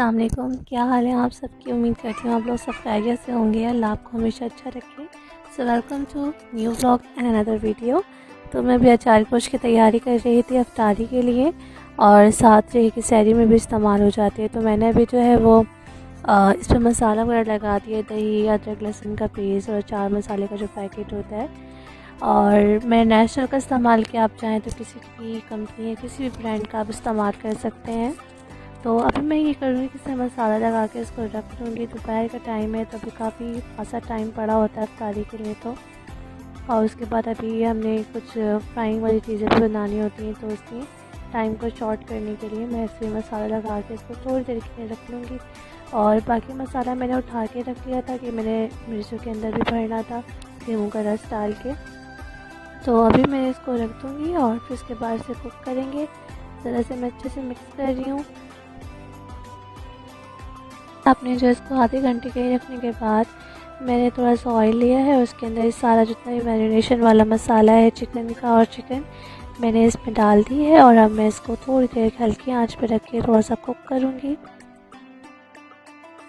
अस्सलाम वालेकुम, क्या हाल है आप सबकी। उम्मीद करती हूँ आप लोग सब खैरियत से होंगे। अल्लाह आपको हमेशा अच्छा रखे। So welcome to new vlog and another video. तो मैं भी अचार गोश्त की तैयारी कर रही थी अफ्तारी के लिए, और साथ रही कि सहरी में भी इस्तेमाल हो जाती है। तो मैंने अभी जो है वो इस पर मसाला वगैरह लगा दिया, दही, अदरक, लहसुन का पेस्ट और अचार मसाले का जो पैकेट होता है। और मैं नेशनल का इस्तेमाल किया, आप चाहें तो किसी भी कंपनी या किसी भी ब्रांड का आप इस्तेमाल कर सकते हैं। तो अभी मैं ये करूँगी कि इसमें मसाला लगा के इसको रख दूँगी। दोपहर का टाइम है तो अभी काफ़ी खासा टाइम पड़ा होता है इफ्तारी के लिए। तो और उसके बाद अभी हमने कुछ फ्राइंग वाली चीज़ें भी बनानी होती हैं, तो उसकी टाइम को शॉर्ट करने के लिए मैं इसमें मसाला लगा के इसको थोड़ी देर के लिए रख लूँगी। और बाकी मसाला मैंने उठा के रख लिया था कि मैंने मिर्चों के अंदर भी भरना था नींबू का रस डाल के। तो अभी मैं इसको रख दूँगी और फिर उसके बाद से कुक करेंगे। ज़रा से मैं अच्छे से मिक्स कर रही हूँ। आपने जो इसको आधे घंटे के लिए रखने के बाद मैंने थोड़ा सा ऑयल लिया है, उसके अंदर सारा जितना भी मैरिनेशन वाला मसाला है चिकन का और चिकन मैंने इसमें डाल दी है। और अब मैं इसको थोड़ी देर हल्की आंच पे रख के थोड़ा सा कुक करूँगी।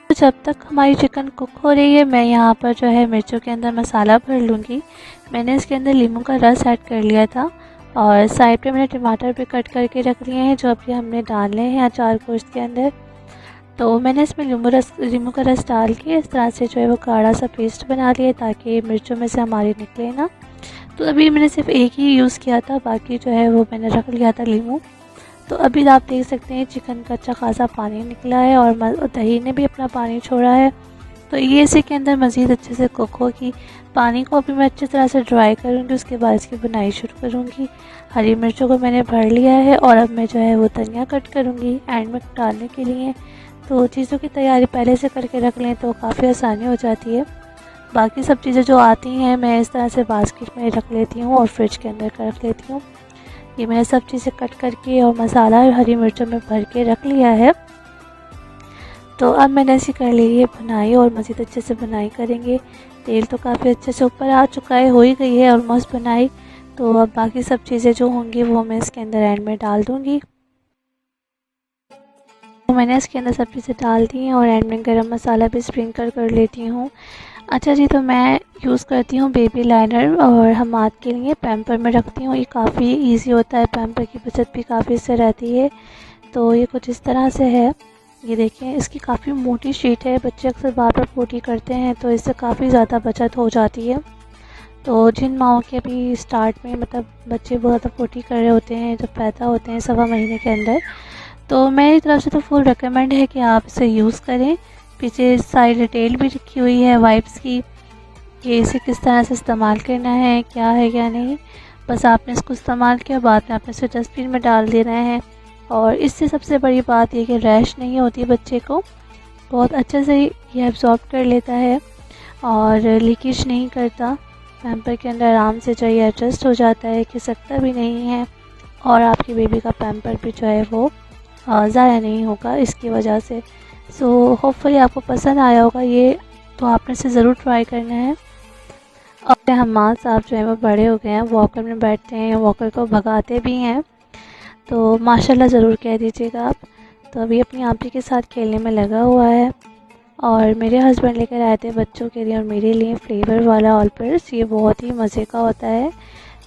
तो जब तक हमारी चिकन कुक हो रही है मैं यहाँ पर जो है मिर्चों के अंदर मसाला भर लूँगी। मैंने इसके अंदर नींबू का रस ऐड कर लिया था और साइड पे मैंने टमाटर भी कट करके रख लिए हैं जो अभी हमने डालने हैं अचार गोश्त के अंदर। तो मैंने इसमें नींबू का रस डाल के इस तरह से जो है वो गाढ़ा सा पेस्ट बना लिया ताकि मिर्चों में से हमारी निकले ना। तो अभी मैंने सिर्फ एक ही यूज़ किया था, बाकी जो है वो मैंने रख लिया था नींबू। तो अभी आप देख सकते हैं चिकन का अच्छा खासा पानी निकला है और दही ने भी अपना पानी छोड़ा है। तो ये इसी के अंदर मज़ीद अच्छे से कुक होगी। पानी को अभी मैं अच्छी तरह से ड्राई करूँगी, उसके बाद इसकी बुनाई शुरू करूँगी। हरी मिर्चों को मैंने भर लिया है और अब मैं जो है वो धनिया कट करूँगी एंड में डालने के लिए। तो चीज़ों की तैयारी पहले से करके रख लें तो काफ़ी आसानी हो जाती है। बाकी सब चीज़ें जो आती हैं मैं इस तरह से बास्केट में रख लेती हूँ और फ्रिज के अंदर रख लेती हूँ। ये मैंने सब चीज़ें कट करके और मसाला और हरी मिर्चों में भर के रख लिया है। तो अब मैंने ऐसी कर ली है बुनाई और मज़ीद अच्छे से बुनाई करेंगे। तेल तो काफ़ी अच्छे से ऊपर आ चुका है, हो ही गई है ऑलमोस्ट बुनाई। तो अब बाकी सब चीज़ें जो होंगी वो मैं इसके अंदर एंड में डाल दूँगी। तो मैंने इसके अंदर सब चीज़ें डाल दी हैं और एंड में गरम मसाला भी स्प्रिंकल कर लेती हूँ। अच्छा जी, तो मैं यूज़ करती हूँ बेबी लाइनर और हम हाथ के लिए पैम्पर में रखती हूँ। ये काफ़ी इजी होता है, पैम्पर की बचत भी काफ़ी इससे रहती है। तो ये कुछ इस तरह से है, ये देखें इसकी काफ़ी मोटी शीट है। बच्चे अक्सर बार बार पोटी करते हैं तो इससे काफ़ी ज़्यादा बचत हो जाती है। तो जिन माओं के भी स्टार्ट में मतलब बच्चे बहुत ज़्यादा पोटी कर रहे होते हैं जब पैदा होते हैं 1.25 महीने के अंदर, तो मेरी तरफ से तो फुल रिकमेंड है कि आप इसे यूज़ करें। पीछे साइड डिटेल भी लिखी हुई है वाइप्स की कि इसे किस तरह से इस्तेमाल करना है, क्या है क्या नहीं। बस आपने इसको इस्तेमाल किया, बाद में आपने इसे डस्टबिन में डाल देना है। और इससे सबसे बड़ी बात ये कि रैश नहीं होती, बच्चे को बहुत अच्छे से ये एब्जॉर्ब कर लेता है और लीकेज नहीं करता। पैम्पर के अंदर आराम से जो ये एडजस्ट हो जाता है, खिसकता भी नहीं है और आपकी बेबी का पैम्पर भी जो है वो ज़ाया नहीं होगा इसकी वजह से। सो होपफुली आपको पसंद आया होगा ये, तो आपने इसे ज़रूर ट्राई करना है। और हमाद साहब जो है वो बड़े हो गए हैं, वॉकर में बैठते हैं, वॉकर को भगाते भी हैं, तो माशाल्लाह ज़रूर कह दीजिएगा आप। तो अभी अपनी आंटी के साथ खेलने में लगा हुआ है। और मेरे हस्बैंड लेकर आए थे बच्चों के लिए और मेरे लिए फ्लेवर वाला ऑल पर्स, ये बहुत ही मज़े का होता है।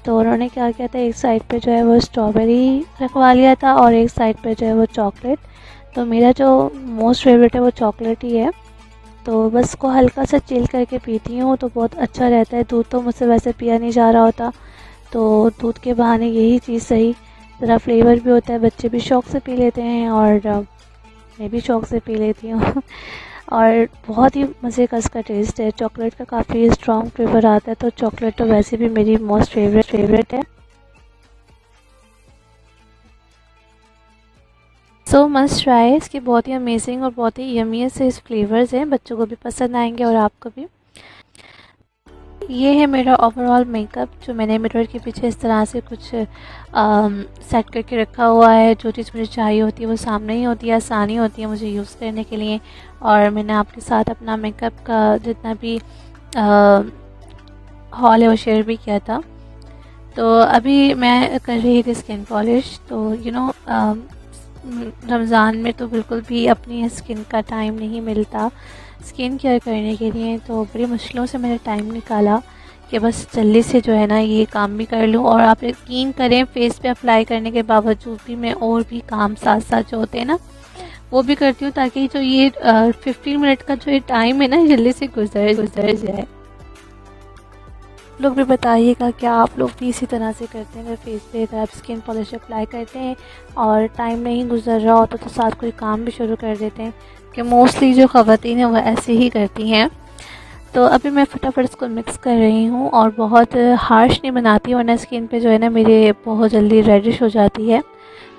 तो उन्होंने क्या किया था, एक साइड पे जो है वो स्ट्रॉबेरी रखवा लिया था और एक साइड पे जो है वो चॉकलेट। तो मेरा जो मोस्ट फेवरेट है वो चॉकलेट ही है। तो बस को हल्का सा चिल करके पीती हूँ तो बहुत अच्छा रहता है। दूध तो मुझसे वैसे पिया नहीं जा रहा होता, तो दूध के बहाने यही चीज़ सही, ज़रा फ्लेवर भी होता है, बच्चे भी शौक़ से पी लेते हैं और मैं भी शौक़ से पी लेती हूँ और बहुत ही मज़े का इसका टेस्ट है। चॉकलेट का काफ़ी स्ट्रॉन्ग फ्लेवर आता है, तो चॉकलेट तो वैसे भी मेरी मोस्ट फेवरेट है। सो मस्ट ट्राई, इसके बहुत ही अमेजिंग और बहुत ही यमी से इस फ्लेवर्स हैं, बच्चों को भी पसंद आएंगे और आपको भी। ये है मेरा ओवरऑल मेकअप जो मैंने मिरर के पीछे इस तरह से कुछ सेट करके रखा हुआ है। जो चीज़ मुझे चाहिए होती है वो सामने ही होती है, आसानी होती है मुझे यूज़ करने के लिए। और मैंने आपके साथ अपना मेकअप का जितना भी हॉल है वो शेयर भी किया था। तो अभी मैं कर रही थी स्किन पॉलिश। तो रमज़ान में तो बिल्कुल भी अपनी स्किन का टाइम नहीं मिलता स्किन केयर करने के लिए, तो बड़ी मुश्किलों से मैंने टाइम निकाला कि बस जल्दी से जो है ना ये काम भी कर लूँ। और आप यकीन करें, फेस पे अप्लाई करने के बावजूद भी मैं और भी काम साथ साथ जो होते हैं ना वो भी करती हूँ, ताकि जो ये 15 मिनट का जो ये टाइम है ना जल्दी से गुजर जाए। लोग भी बताइएगा क्या आप लोग भी इसी तरह से करते हैं, अगर फेस पे आप स्किन पॉलिश अप्लाई करते हैं और टाइम नहीं गुजर रहा होता तो साथ कोई काम भी शुरू कर देते हैं, कि मोस्टली जो ख़वातीन हैं वह ऐसे ही करती हैं। तो अभी मैं फटाफट इसको मिक्स कर रही हूँ और बहुत हार्श नहीं बनाती, वरना स्किन पे जो है ना मेरे बहुत जल्दी रेडिश हो जाती है।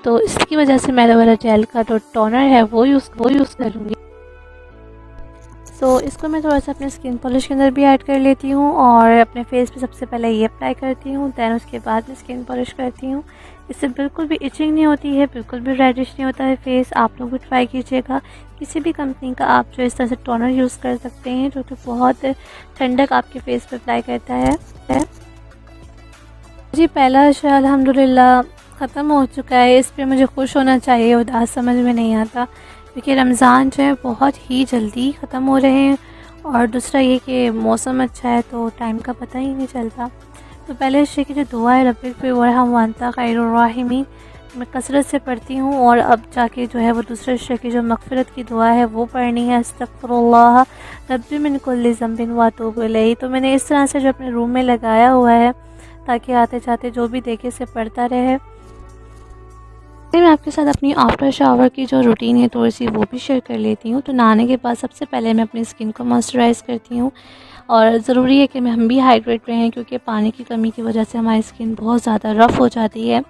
तो इसकी वजह से मैं एलोवेरा जेल का जो टोनर है वो यूज़ करूँगी। तो इसको मैं थोड़ा सा अपने स्किन पॉलिश के अंदर भी ऐड कर लेती हूँ और अपने फेस पे सबसे पहले ये अप्लाई करती हूँ, दैन उसके बाद मैं स्किन पॉलिश करती हूँ। इससे बिल्कुल भी इचिंग नहीं होती है, बिल्कुल भी रेडिश नहीं होता है फेस। आप लोग भी ट्राई कीजिएगा। किसी भी कंपनी का आप जो इस तरह से टोनर यूज़ कर सकते हैं, जो कि बहुत ठंडक आपके फेस पे अप्लाई करता है। जी, पहला अशरा अल्हम्दुलिल्लाह ख़त्म हो चुका है। इस पर मुझे खुश होना चाहिए, उदास समझ में नहीं आता, क्योंकि रमज़ान जो है बहुत ही जल्दी ख़त्म हो रहे हैं। और दूसरा ये कि मौसम अच्छा है तो टाइम का पता ही नहीं चलता। तो पहले अशरे की जो दुआ है रब्बिक फ़िर वरहम वअंता खैरुर राहिमीन, मैं कसरत से पढ़ती हूँ। और अब जाके जो है वो दूसरे अशरे की जो मग़फ़िरत की दुआ है वो पढ़नी है, अस्तग़फ़िरुल्लाह रब्बी मिन कुल्लि ज़ंबिन व अतूबु इलैहि। तो मैंने इस तरह से जो अपने रूम में लगाया हुआ है, ताकि आते जाते जो भी देखे से पढ़ता रहे। मैं आपके साथ अपनी आफ्टर शावर की जो रूटीन है थोड़ी सी वो भी शेयर कर लेती हूँ। तो नहाने के बाद सबसे पहले मैं अपनी स्किन को मॉइस्चराइज़ करती हूँ, और ज़रूरी है कि हम भी हाइड्रेट रहें, क्योंकि पानी की कमी की वजह से हमारी स्किन बहुत ज़्यादा रफ़ हो जाती है।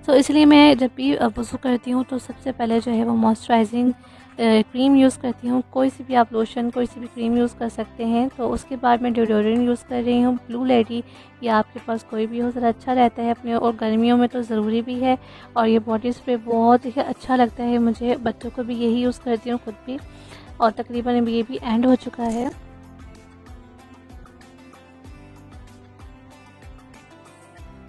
तो इसलिए मैं जब भी वज़ू करती हूँ तो सबसे पहले जो है वो मॉइस्चराइजिंग क्रीम यूज़ करती हूँ। कोई सी भी आप लोशन, कोई सी भी क्रीम यूज़ कर सकते हैं। तो उसके बाद मैं डिओडोरेंट यूज़ कर रही हूँ ब्लू लेडी, या आपके पास कोई भी हो, ज़रा अच्छा रहता है अपने, और गर्मियों में तो ज़रूरी भी है। और ये बॉडी स्प्रे बहुत ही अच्छा लगता है मुझे, बच्चों को भी यही यूज़ करती हूँ, खुद भी। और तकरीबन अभी ये भी एंड हो चुका है।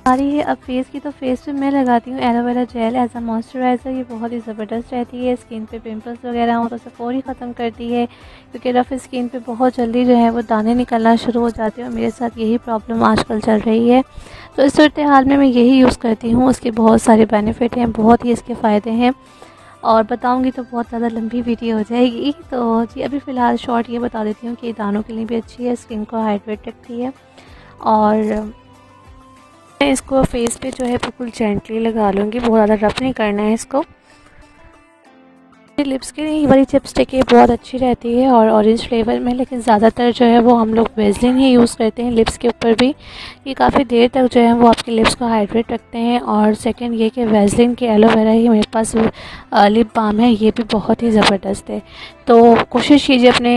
आ रही है अब फेस की, तो फेस पे मैं लगाती हूँ aloe vera gel as a moisturiser. ये बहुत ही ज़बरदस्त रहती है, स्किन पे पिंपल्स वगैरह हो तो उसे फ़ौरी ख़त्म करती है, क्योंकि रफ़ स्किन पे बहुत जल्दी जो है वो दाने निकलना शुरू हो जाते हैं, और मेरे साथ यही प्रॉब्लम आजकल चल रही है। तो इस सूरत हाल में मैं यही यूज़ करती हूँ। उसके बहुत सारे बेनिफिट हैं, बहुत ही इसके फ़ायदे हैं, और बताऊँगी तो बहुत ज़्यादा लंबी वीडियो हो जाएगी। तो जी अभी फ़िलहाल शॉर्ट ये बता देती हूँ कि दानों के लिए भी अच्छी है, स्किन को हाइड्रेट रखती है। और मैं इसको फेस पे जो है बिल्कुल जेंटली लगा लूँगी, बहुत ज़्यादा रफ नहीं करना है इसको। लिप्स के लिए ये वाली लिपस्टिक है, बहुत अच्छी रहती है और ऑरेंज फ्लेवर में, लेकिन ज़्यादातर जो है वो हम लोग वेज़लिन ही यूज़ करते हैं लिप्स के ऊपर भी। ये काफ़ी देर तक जो है वो आपके लिप्स को हाइड्रेट रखते हैं। और सेकंड ये कि वेज़लिन के एलोवेरा ही मेरे पास लिप बाम है, ये भी बहुत ही ज़बरदस्त है। तो कोशिश कीजिए अपने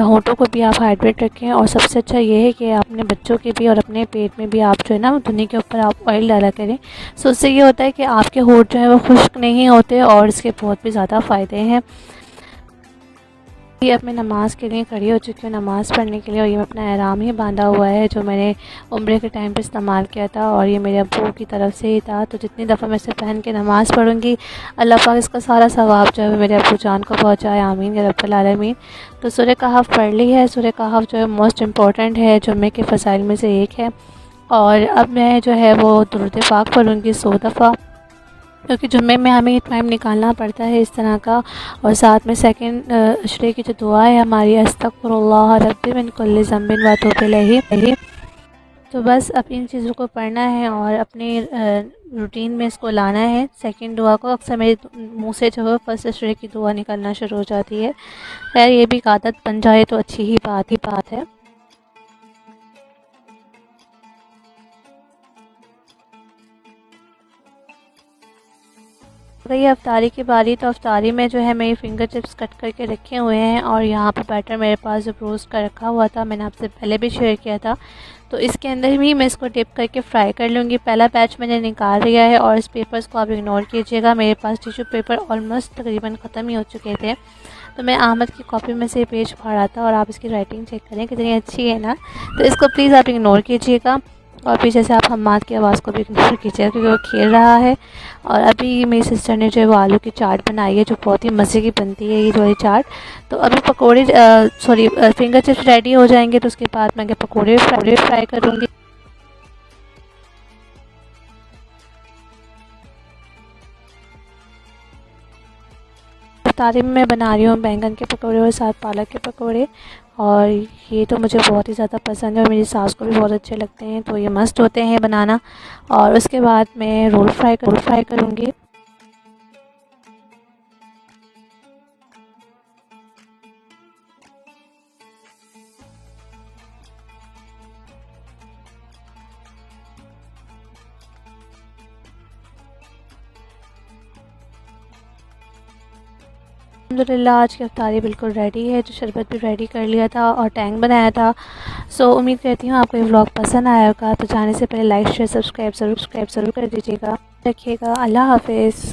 होंठों को भी आप हाइड्रेट रखें। और सबसे अच्छा ये है कि अपने बच्चों के भी और अपने पेट में भी आप जो है ना धुनी के ऊपर आप ऑयल डाला करें। सो उससे ये होता है कि आपके होंठ जो है वो खुश्क नहीं होते, और इसके बहुत भी ज़्यादा फ़ायदे हैं। ये अब मैं नमाज़ के लिए खड़ी हो चुकी हूँ, नमाज़ पढ़ने के लिए। और ये मैं अपना एहराम ही बांधा हुआ है, जो मैंने उम्रे के टाइम पे इस्तेमाल किया था, और ये मेरे अब्बू की तरफ से ही था। तो जितनी दफ़ा मैं इसे पहन के नमाज़ पढ़ूँगी, अल्लाह पाक इसका सारा सवाब जो है मेरे अब्बू जान को पहुँचाए, आमीन या रब्बुल आलमीन। तो सूरह कहफ पढ़ ली है। सूरह कहफ जो है मोस्ट इम्पॉर्टेंट है, जुम्मे के फ़ज़ाइल में से एक है। और अब मैं जो है वो दुरूद पाक पढ़ूँगी 100 दफ़ा, क्योंकि जुम्मे में हमें टाइम निकालना पड़ता है इस तरह का। और साथ में सेकंड अशरे की जो दुआ है हमारी, अस्तग़फिरुल्लाह रब्बी मिन कुल्लि ज़ंबिन व अतूबु इलैहि। तो बस अब इन चीज़ों को पढ़ना है और अपने रूटीन में इसको लाना है। सेकंड दुआ को अक्सर मेरे मुंह से जो है फर्स्ट अशरे की दुआ निकलना शुरू हो जाती है। खैर ये भी आदत बन जाए तो अच्छी ही बात है। रही अफ्तारी की बारी, तो अफ्तारी में जो है मेरी फिंगर चिप्स कट करके रखे हुए हैं, और यहाँ पे बैटर मेरे पास जो रोस्ट का रखा हुआ था, मैंने आपसे पहले भी शेयर किया था। तो इसके अंदर भी मैं इसको डिप करके फ्राई कर लूँगी। पहला बैच मैंने निकाल लिया है, और इस पेपर्स को आप इग्नोर कीजिएगा, मेरे पास टिश्यू पेपर ऑलमोस्ट तकरीबन ख़त्म ही हो चुके थे। तो मैं अहमद की कॉपी में से पेज फाड़ा था, और आप इसकी राइटिंग चेक करें कितनी अच्छी है ना। तो इसको प्लीज़ आप इग्नोर कीजिएगा। और पीछे से आप हम्माद की आवाज़ को भी इग्नोर कीजिए क्योंकि वो खेल रहा है। और अभी मेरी सिस्टर ने जो है वो आलू की चाट बनाई है जो बहुत ही मज़े की बनती है ये वाली चाट। तो अभी पकोड़े फिंगर चिप्स रेडी हो जाएंगे तो उसके बाद मैं पकोड़े फ्राई करूँगी। इफ्तारी में मैं बना रही हूँ बैंगन के पकौड़े और साथ पालक के पकौड़े। और ये तो मुझे बहुत ही ज़्यादा पसंद है और मेरी सास को भी बहुत अच्छे लगते हैं, तो ये मस्त होते हैं बनाना। और उसके बाद मैं रोल फ्राई करूँगी। अल्हम्दुलिल्लाह आज की इफ्तारी बिल्कुल रेडी है। जो शरबत भी रेडी कर लिया था और टैंक बनाया था। सो उम्मीद करती हूँ आपको ये व्लॉग पसंद आया होगा। तो जाने से पहले लाइक शेयर सब्सक्राइब ज़रूर कर दीजिएगा। रखिएगा। अल्लाह हाफिज़।